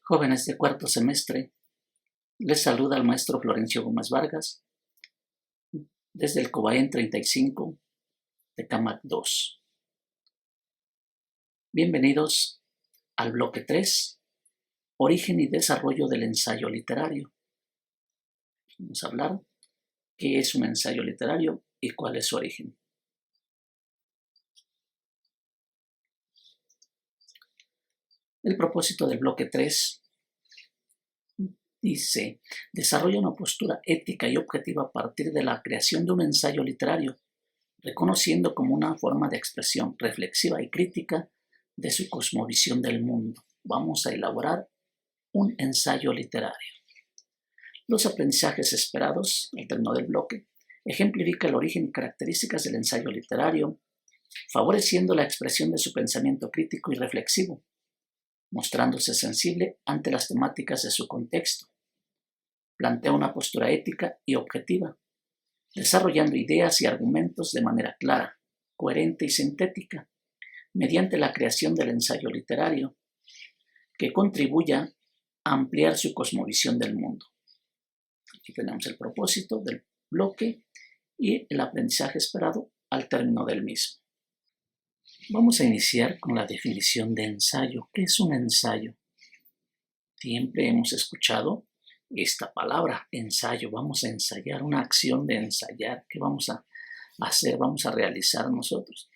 Jóvenes de cuarto semestre, les saluda el maestro Florencio Gómez Vargas desde el Cobaén 35 de CAMAC 2. Bienvenidos al bloque 3, origen y desarrollo del ensayo literario. Vamos a hablar qué es un ensayo literario y cuál es su origen. El propósito del bloque 3 dice: desarrolla una postura ética y objetiva a partir de la creación de un ensayo literario, reconociendo como una forma de expresión reflexiva y crítica de su cosmovisión del mundo. Vamos a elaborar un ensayo literario. Los aprendizajes esperados, al término del bloque, ejemplifica el origen y características del ensayo literario, favoreciendo la expresión de su pensamiento crítico y reflexivo, mostrándose sensible ante las temáticas de su contexto. Plantea una postura ética y objetiva, desarrollando ideas y argumentos de manera clara, coherente y sintética, mediante la creación del ensayo literario, que contribuya a ampliar su cosmovisión del mundo. Aquí tenemos el propósito del bloque y el aprendizaje esperado al término del mismo. Vamos a iniciar con la definición de ensayo. ¿Qué es un ensayo? Siempre hemos escuchado esta palabra, ensayo. Vamos a ensayar, una acción de ensayar. ¿Qué vamos a hacer? Vamos a realizar nosotros.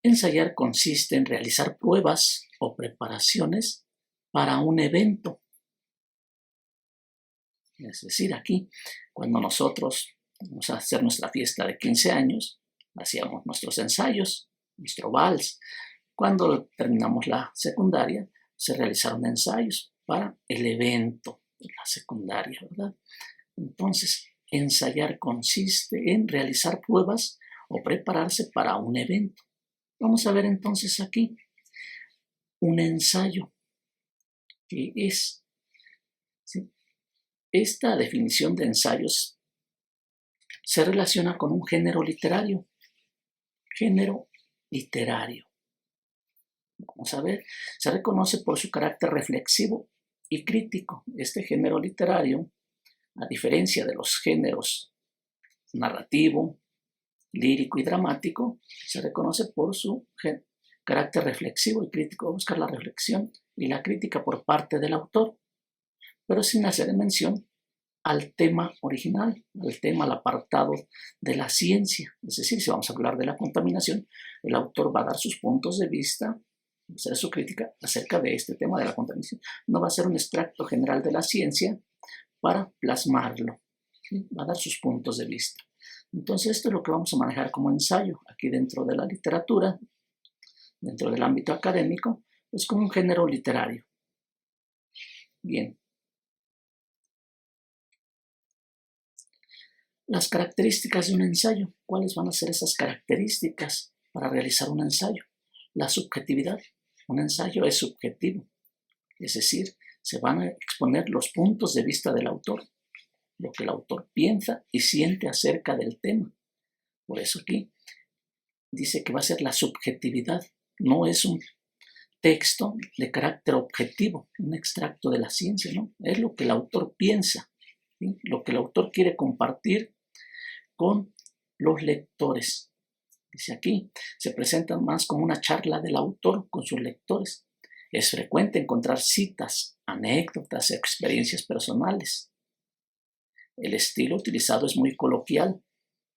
Ensayar consiste en realizar pruebas o preparaciones para un evento. Es decir, aquí, cuando nosotros vamos a hacer nuestra fiesta de 15 años, hacíamos nuestros ensayos, nuestro vals. Cuando terminamos la secundaria, se realizaron ensayos para el evento de la secundaria, ¿verdad? Entonces, ensayar consiste en realizar pruebas o prepararse para un evento. Vamos a ver entonces aquí un ensayo. ¿Qué es? ¿Sí? Esta definición de ensayos se relaciona con un género literario. Género literario. Vamos a ver, se reconoce por su carácter reflexivo y crítico. Este género literario, a diferencia de los géneros narrativo, lírico y dramático, se reconoce por su carácter reflexivo y crítico, buscar la reflexión y la crítica por parte del autor, pero sin hacer mención al tema original, al apartado de la ciencia. Es decir, si vamos a hablar de la contaminación, el autor va a dar sus puntos de vista, hacer su crítica acerca de este tema de la contaminación. No va a ser un extracto general de la ciencia para plasmarlo, ¿sí? Va a dar sus puntos de vista. Entonces, esto es lo que vamos a manejar como ensayo aquí dentro de la literatura, dentro del ámbito académico, es como un género literario. Bien. Las características de un ensayo. ¿Cuáles van a ser esas características para realizar un ensayo? La subjetividad. Un ensayo es subjetivo, es decir, se van a exponer los puntos de vista del autor, lo que el autor piensa y siente acerca del tema. Por eso aquí dice que va a ser la subjetividad, no es un texto de carácter objetivo, un extracto de la ciencia, ¿no? Es lo que el autor piensa, ¿sí? Lo que el autor quiere compartir con los lectores. Dice aquí, se presenta más como una charla del autor con sus lectores. Es frecuente encontrar citas, anécdotas, experiencias personales. El estilo utilizado es muy coloquial.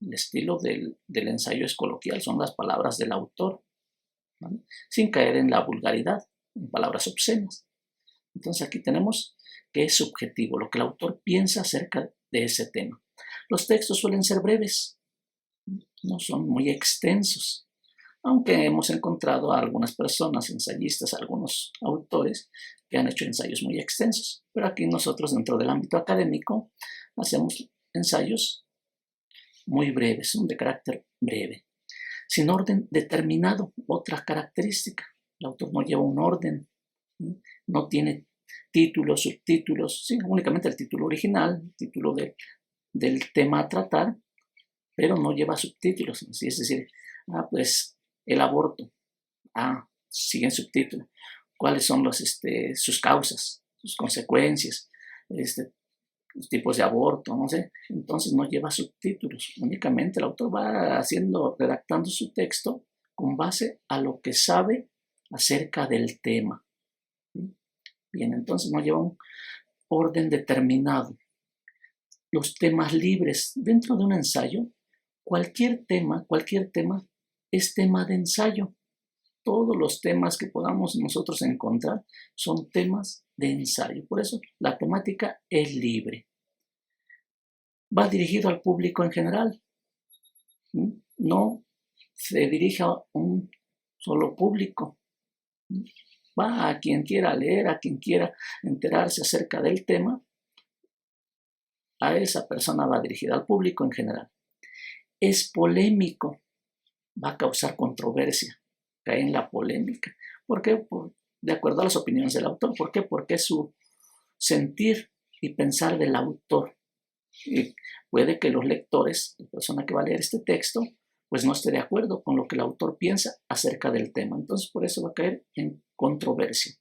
El estilo del ensayo es coloquial, son las palabras del autor, ¿vale? Sin caer en la vulgaridad, en palabras obscenas. Entonces aquí tenemos que es subjetivo, lo que el autor piensa acerca de ese tema. Los textos suelen ser breves, no son muy extensos, aunque hemos encontrado a algunas personas, ensayistas, algunos autores que han hecho ensayos muy extensos. Pero aquí nosotros, dentro del ámbito académico, hacemos ensayos muy breves, son de carácter breve, sin orden determinado. Otra característica, el autor no lleva un orden, ¿sí? No tiene títulos, subtítulos, sí, únicamente el título original, el título del tema a tratar, pero no lleva subtítulos, ¿sí? Es decir, pues el aborto, sigue en subtítulo, cuáles son sus causas, sus consecuencias, los tipos de aborto, no sé. Entonces no lleva subtítulos, únicamente el autor va redactando su texto con base a lo que sabe acerca del tema. Bien, entonces no lleva un orden determinado. Los temas libres dentro de un ensayo, cualquier tema es tema de ensayo. Todos los temas que podamos nosotros encontrar son temas de ensayo. Por eso la temática es libre. Va dirigido al público en general. No se dirige a un solo público. Va a quien quiera leer, a quien quiera enterarse acerca del tema. A esa persona va dirigida al público en general. Es polémico. Va a causar controversia. Cae en la polémica. ¿Por qué? De acuerdo a las opiniones del autor. ¿Por qué? Porque es su sentir y pensar del autor. Y puede que los lectores, la persona que va a leer este texto, pues no esté de acuerdo con lo que el autor piensa acerca del tema. Entonces, por eso va a caer en controversia.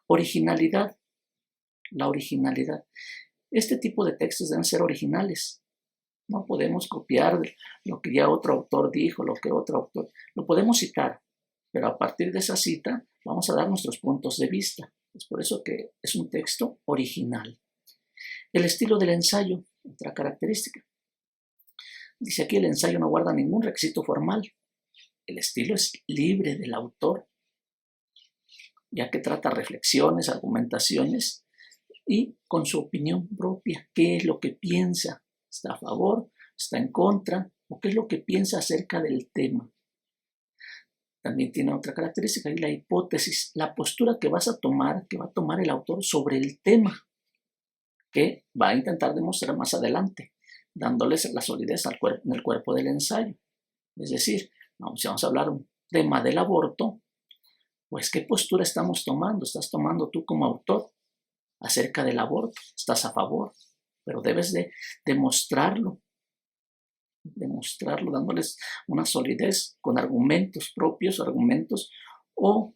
Originalidad. La originalidad. Este tipo de textos deben ser originales. No podemos copiar lo que ya otro autor dijo, lo que otro autor... Lo podemos citar, pero a partir de esa cita vamos a dar nuestros puntos de vista. Es por eso que es un texto original. El estilo del ensayo, otra característica. Dice aquí, el ensayo no guarda ningún requisito formal. El estilo es libre del autor, ya que trata reflexiones, argumentaciones y con su opinión propia. ¿Qué es lo que piensa? ¿Está a favor? ¿Está en contra? ¿O qué es lo que piensa acerca del tema? También tiene otra característica, y la hipótesis, la postura que va a tomar el autor sobre el tema, que va a intentar demostrar más adelante, dándoles la solidez en el cuerpo del ensayo. Es decir, si vamos a hablar un tema del aborto, pues ¿qué postura estamos tomando? ¿Estás tomando tú como autor acerca del aborto? ¿Estás a favor? Pero debes de demostrarlo, dándoles una solidez con argumentos propios, argumentos o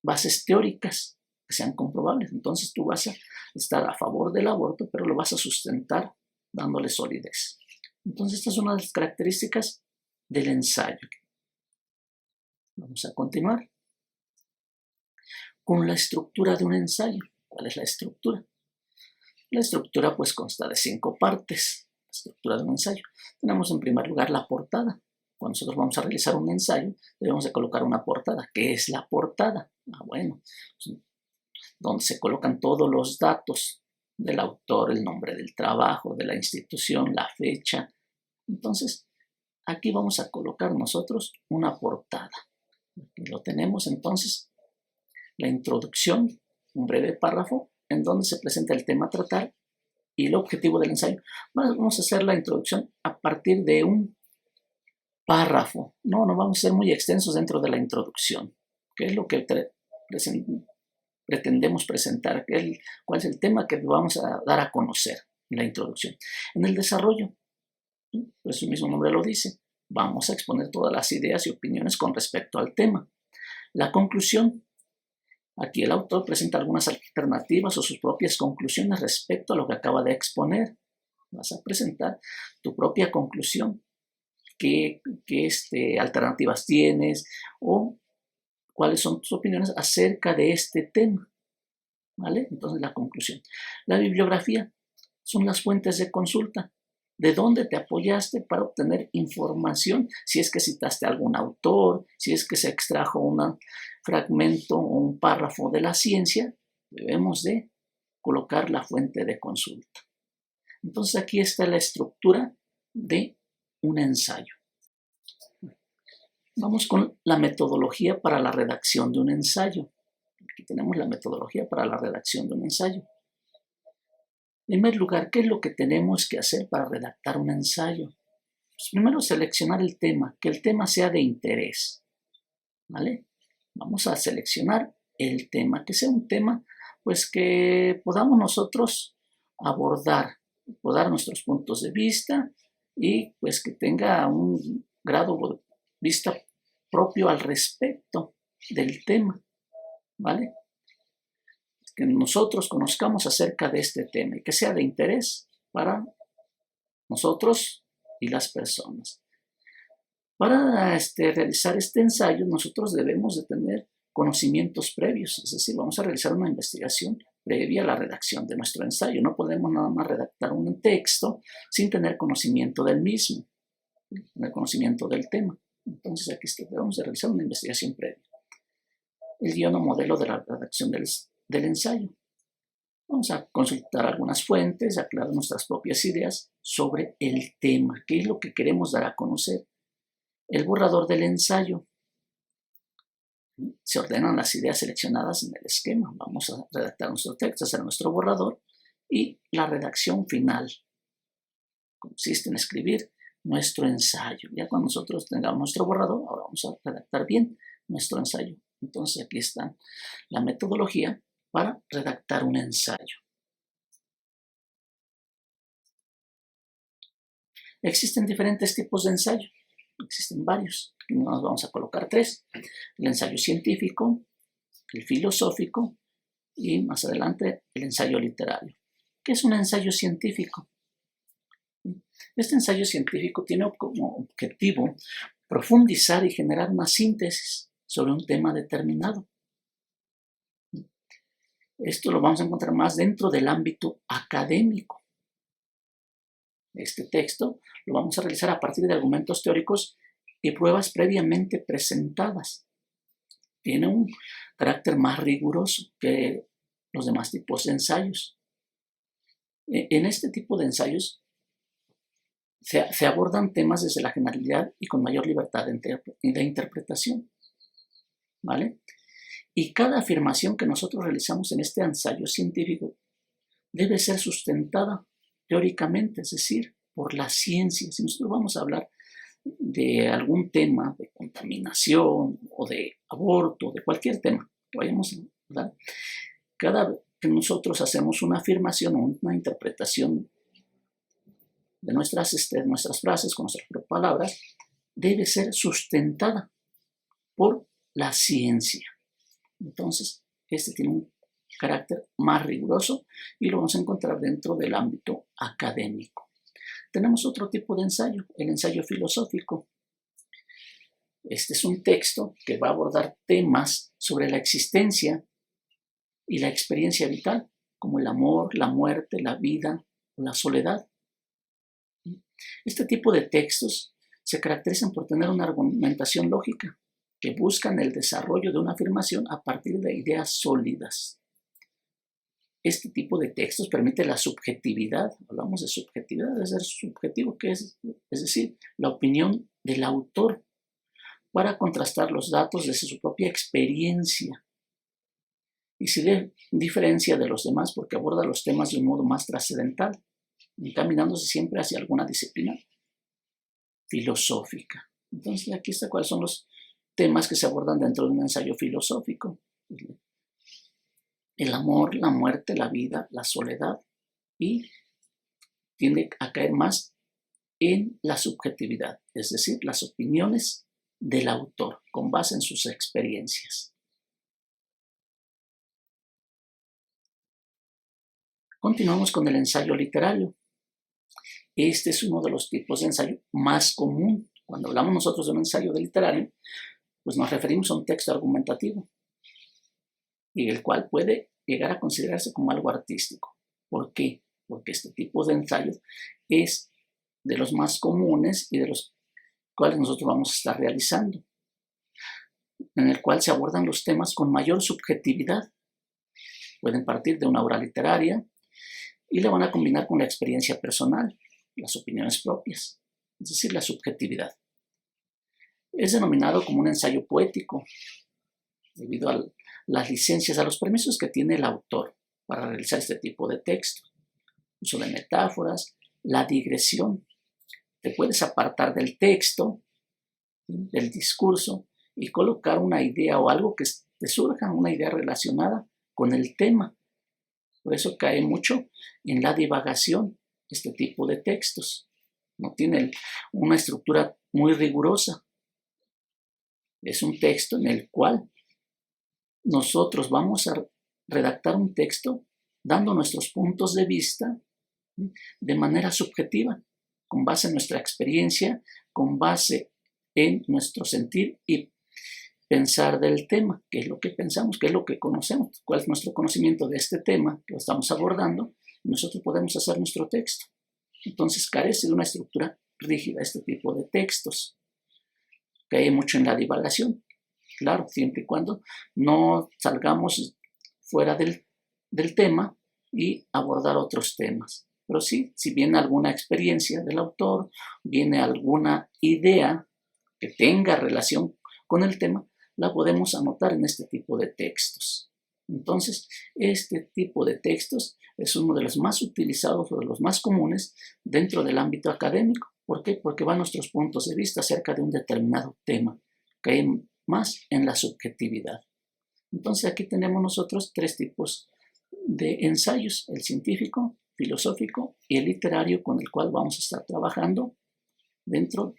bases teóricas que sean comprobables. Entonces tú vas a estar a favor del aborto, pero lo vas a sustentar dándole solidez. Entonces esta es una de las características del ensayo. Vamos a continuar con la estructura de un ensayo. ¿Cuál es la estructura? La estructura pues consta de 5 partes. La estructura de un ensayo. Tenemos en primer lugar la portada. Cuando nosotros vamos a realizar un ensayo, debemos de colocar una portada. ¿Qué es la portada? Bueno, donde se colocan todos los datos del autor, el nombre del trabajo, de la institución, la fecha. Entonces, aquí vamos a colocar nosotros una portada. Aquí lo tenemos entonces, la introducción, un breve párrafo en donde se presenta el tema a tratar y el objetivo del ensayo. Vamos a hacer la introducción a partir de un párrafo. No vamos a ser muy extensos dentro de la introducción. ¿Qué es lo que pretendemos presentar? ¿Cuál es el tema que vamos a dar a conocer en la introducción? En el desarrollo, pues su mismo nombre lo dice, vamos a exponer todas las ideas y opiniones con respecto al tema. La conclusión. Aquí el autor presenta algunas alternativas o sus propias conclusiones respecto a lo que acaba de exponer. Vas a presentar tu propia conclusión. ¿Qué alternativas tienes? O cuáles son tus opiniones acerca de este tema. ¿Vale? Entonces la conclusión. La bibliografía son las fuentes de consulta. ¿De dónde te apoyaste para obtener información? Si es que citaste a algún autor, si es que se extrajo un fragmento o un párrafo de la ciencia, debemos de colocar la fuente de consulta. Entonces aquí está la estructura de un ensayo. Vamos con la metodología para la redacción de un ensayo. Aquí tenemos la metodología para la redacción de un ensayo. En primer lugar, ¿qué es lo que tenemos que hacer para redactar un ensayo? Pues primero, seleccionar el tema, que el tema sea de interés. ¿Vale? Vamos a seleccionar el tema, que sea un tema pues que podamos nosotros abordar nuestros puntos de vista y pues que tenga un grado de vista propio al respecto del tema. ¿vale? Que nosotros conozcamos acerca de este tema y que sea de interés para nosotros y las personas. Para realizar este ensayo, nosotros debemos de tener conocimientos previos, es decir, vamos a realizar una investigación previa a la redacción de nuestro ensayo. No podemos nada más redactar un texto sin tener conocimiento del mismo, tener conocimiento del tema. Entonces aquí debemos de realizar una investigación previa. El guión o modelo de la redacción del ensayo. Vamos a consultar algunas fuentes, aclarar nuestras propias ideas sobre el tema, qué es lo que queremos dar a conocer. El borrador del ensayo. Se ordenan las ideas seleccionadas en el esquema. Vamos a redactar nuestro texto, hacer nuestro borrador y la redacción final. Consiste en escribir nuestro ensayo. Ya cuando nosotros tengamos nuestro borrador, ahora vamos a redactar bien nuestro ensayo. Entonces aquí está la metodología para redactar un ensayo. Existen diferentes tipos de ensayo. Existen varios. Nos vamos a colocar 3. El ensayo científico, el filosófico y más adelante el ensayo literario. ¿Qué es un ensayo científico? Este ensayo científico tiene como objetivo profundizar y generar una síntesis sobre un tema determinado. Esto lo vamos a encontrar más dentro del ámbito académico. Este texto lo vamos a realizar a partir de argumentos teóricos y pruebas previamente presentadas. Tiene un carácter más riguroso que los demás tipos de ensayos. En este tipo de ensayos se abordan temas desde la generalidad y con mayor libertad de interpretación, ¿vale? Y cada afirmación que nosotros realizamos en este ensayo científico debe ser sustentada teóricamente, es decir, por la ciencia. Si nosotros vamos a hablar de algún tema de contaminación o de aborto, de cualquier tema que vayamos a hablar, cada vez que nosotros hacemos una afirmación o una interpretación de nuestras frases con nuestras palabras, debe ser sustentada por la ciencia. Entonces, este tiene un carácter más riguroso y lo vamos a encontrar dentro del ámbito académico. Tenemos otro tipo de ensayo, el ensayo filosófico. Este es un texto que va a abordar temas sobre la existencia y la experiencia vital, como el amor, la muerte, la vida o la soledad. Este tipo de textos se caracterizan por tener una argumentación lógica, que buscan el desarrollo de una afirmación a partir de ideas sólidas. Este tipo de textos permite la subjetividad. Hablamos de subjetividad, de ser subjetivo, que es decir, la opinión del autor, para contrastar los datos desde su propia experiencia. Y se diferencia de los demás porque aborda los temas de un modo más trascendental, encaminándose siempre hacia alguna disciplina filosófica. Entonces, aquí está cuáles son los temas que se abordan dentro de un ensayo filosófico. El amor, la muerte, la vida, la soledad, y tiende a caer más en la subjetividad, es decir, las opiniones del autor con base en sus experiencias. Continuamos con el ensayo literario. Este es uno de los tipos de ensayo más común. Cuando hablamos nosotros de un ensayo literario, pues nos referimos a un texto argumentativo y el cual puede llegar a considerarse como algo artístico. ¿Por qué? Porque este tipo de ensayo es de los más comunes y de los cuales nosotros vamos a estar realizando, en el cual se abordan los temas con mayor subjetividad. Pueden partir de una obra literaria y la van a combinar con la experiencia personal, las opiniones propias, es decir, la subjetividad. Es denominado como un ensayo poético, debido a las licencias, a los permisos que tiene el autor para realizar este tipo de texto. Uso de metáforas, la digresión. Te puedes apartar del texto, del discurso, y colocar una idea o algo que te surja, una idea relacionada con el tema. Por eso cae mucho en la divagación este tipo de textos. No tiene una estructura muy rigurosa. Es un texto en el cual nosotros vamos a redactar un texto dando nuestros puntos de vista de manera subjetiva, con base en nuestra experiencia, con base en nuestro sentir y pensar del tema, qué es lo que pensamos, qué es lo que conocemos, cuál es nuestro conocimiento de este tema que lo estamos abordando, y nosotros podemos hacer nuestro texto. Entonces carece de una estructura rígida este tipo de textos. Cae mucho en la divagación, claro, siempre y cuando no salgamos fuera del tema y abordar otros temas. Pero sí, si viene alguna experiencia del autor, viene alguna idea que tenga relación con el tema, la podemos anotar en este tipo de textos. Entonces, este tipo de textos es uno de los más utilizados o de los más comunes dentro del ámbito académico. ¿Por qué? Porque van nuestros puntos de vista acerca de un determinado tema, cae más en la subjetividad. Entonces, aquí tenemos nosotros tres tipos de ensayos: el científico, filosófico y el literario, con el cual vamos a estar trabajando dentro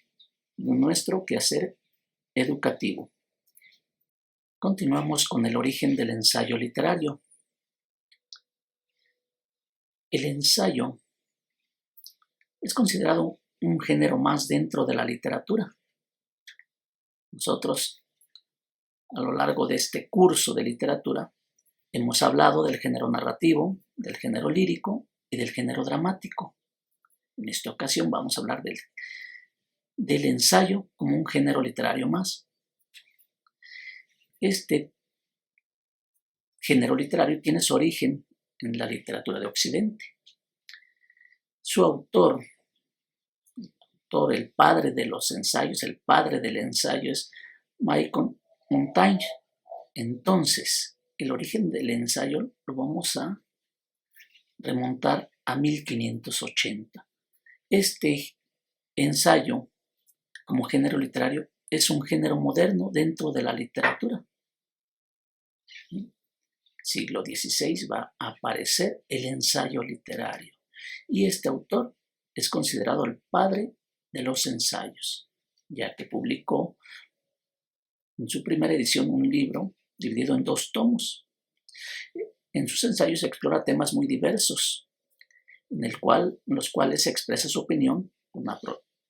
de nuestro quehacer educativo. Continuamos con el origen del ensayo literario. El ensayo es considerado un género más dentro de la literatura. Nosotros, a lo largo de este curso de literatura, hemos hablado del género narrativo, del género lírico y del género dramático. En esta ocasión vamos a hablar del ensayo como un género literario más. Este género literario tiene su origen en la literatura de Occidente. Su autor, el padre de los ensayos, el padre del ensayo es Michael Montaigne. Entonces, el origen del ensayo lo vamos a remontar a 1580. Este ensayo, como género literario, es un género moderno dentro de la literatura. Siglo XVI va a aparecer el ensayo literario y este autor es considerado el padre de los ensayos, ya que publicó en su primera edición un libro dividido en 2 tomos. En sus ensayos explora temas muy diversos, en los cuales se expresa su opinión con una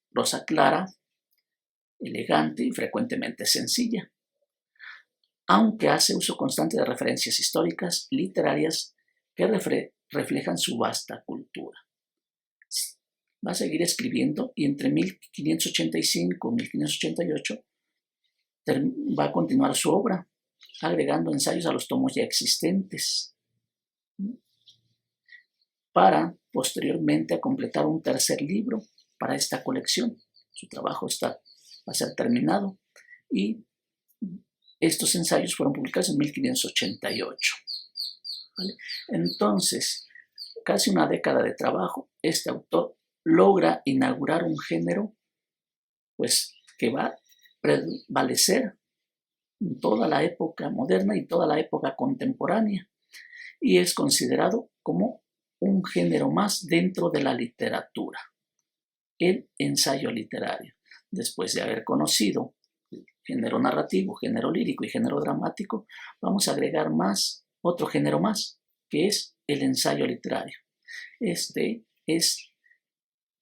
prosa clara, elegante y frecuentemente sencilla, aunque hace uso constante de referencias históricas, literarias, que reflejan su vasta cultura. Va a seguir escribiendo y entre 1585 y 1588 va a continuar su obra, agregando ensayos a los tomos ya existentes, para posteriormente completar un tercer libro para esta colección. Su trabajo va a ser terminado y estos ensayos fueron publicados en 1588. ¿Vale? Entonces, casi una década de trabajo, este autor logra inaugurar un género pues, que va a prevalecer en toda la época moderna y toda la época contemporánea, y es considerado como un género más dentro de la literatura, el ensayo literario. Después de haber conocido género narrativo, género lírico y género dramático, vamos a agregar otro género más, que es el ensayo literario. Este es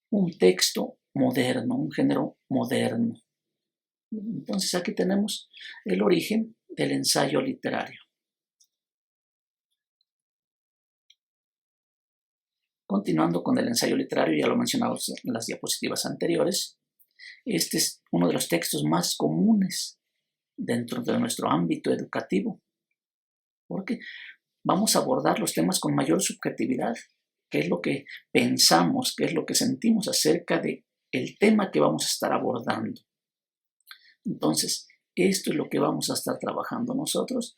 un texto moderno, un género moderno. Entonces aquí tenemos el origen del ensayo literario. Continuando con el ensayo literario, ya lo mencionamos en las diapositivas anteriores, este es uno de los textos más comunes dentro de nuestro ámbito educativo, porque vamos a abordar los temas con mayor subjetividad, qué es lo que pensamos, qué es lo que sentimos acerca del tema que vamos a estar abordando. Entonces, esto es lo que vamos a estar trabajando nosotros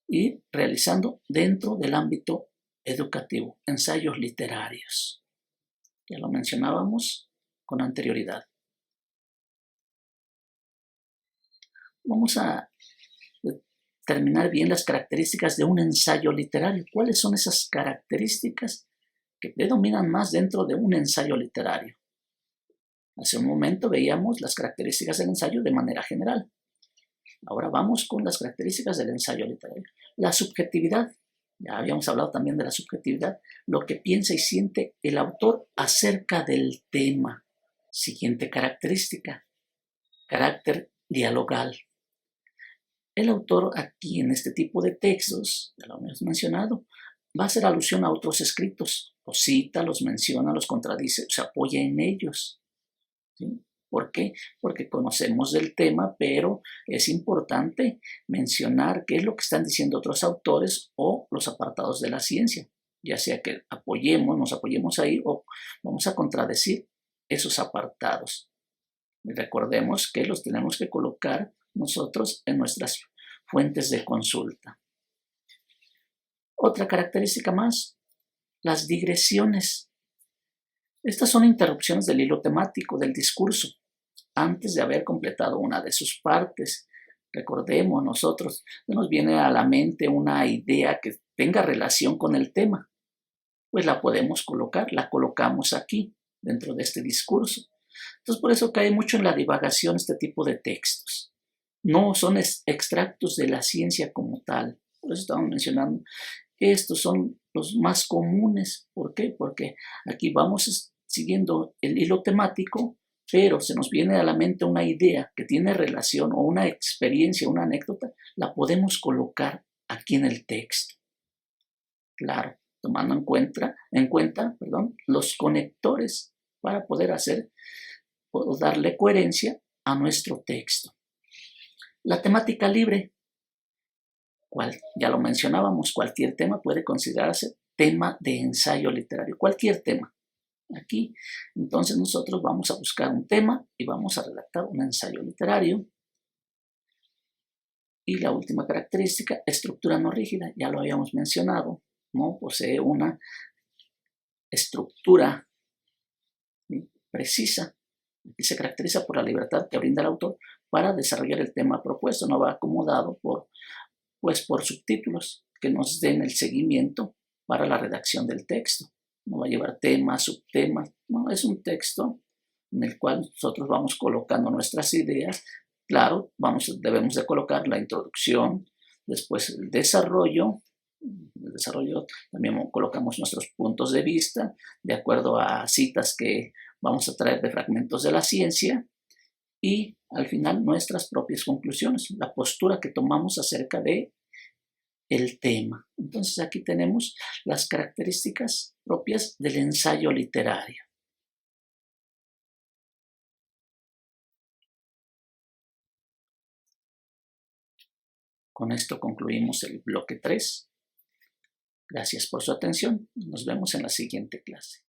y realizando dentro del ámbito educativo, ensayos literarios. Ya lo mencionábamos con anterioridad. Vamos a determinar bien las características de un ensayo literario. ¿Cuáles son esas características que predominan más dentro de un ensayo literario? Hace un momento veíamos las características del ensayo de manera general. Ahora vamos con las características del ensayo literario. La subjetividad, ya habíamos hablado también de la subjetividad, lo que piensa y siente el autor acerca del tema. Siguiente característica, carácter dialogal. El autor aquí en este tipo de textos, ya lo hemos mencionado, va a hacer alusión a otros escritos, los cita, los menciona, los contradice, se apoya en ellos. ¿Sí? ¿Por qué? Porque conocemos del tema, pero es importante mencionar qué es lo que están diciendo otros autores o los apartados de la ciencia, ya sea que nos apoyemos ahí o vamos a contradecir esos apartados. Y recordemos que los tenemos que colocar nosotros en nuestras fuentes de consulta. Otra característica más, las digresiones. Estas son interrupciones del hilo temático del discurso antes de haber completado una de sus partes. Recordemos, nosotros nos viene a la mente una idea que tenga relación con el tema, pues la podemos colocar, la colocamos aquí dentro de este discurso. Entonces por eso cae mucho en la divagación este tipo de textos. No son extractos de la ciencia como tal. Por eso estamos mencionando, estos son los más comunes. ¿Por qué? Porque aquí vamos siguiendo el hilo temático, pero se nos viene a la mente una idea que tiene relación o una experiencia, una anécdota, la podemos colocar aquí en el texto. Claro, tomando en cuenta, los conectores para poder darle coherencia a nuestro texto. La temática libre, ya lo mencionábamos, cualquier tema puede considerarse tema de ensayo literario, cualquier tema. Aquí, entonces nosotros vamos a buscar un tema y vamos a redactar un ensayo literario. Y la última característica, estructura no rígida, ya lo habíamos mencionado, ¿no? Posee una estructura precisa y se caracteriza por la libertad que brinda el autor para desarrollar el tema propuesto, no va acomodado por subtítulos que nos den el seguimiento para la redacción del texto. No va a llevar temas, subtemas, no, es un texto en el cual nosotros vamos colocando nuestras ideas. Claro, debemos de colocar la introducción, después el desarrollo también colocamos nuestros puntos de vista de acuerdo a citas que vamos a traer de fragmentos de la ciencia y al final nuestras propias conclusiones, la postura que tomamos acerca de el tema. Entonces aquí tenemos las características propias del ensayo literario. Con esto concluimos el bloque 3. Gracias por su atención. Nos vemos en la siguiente clase.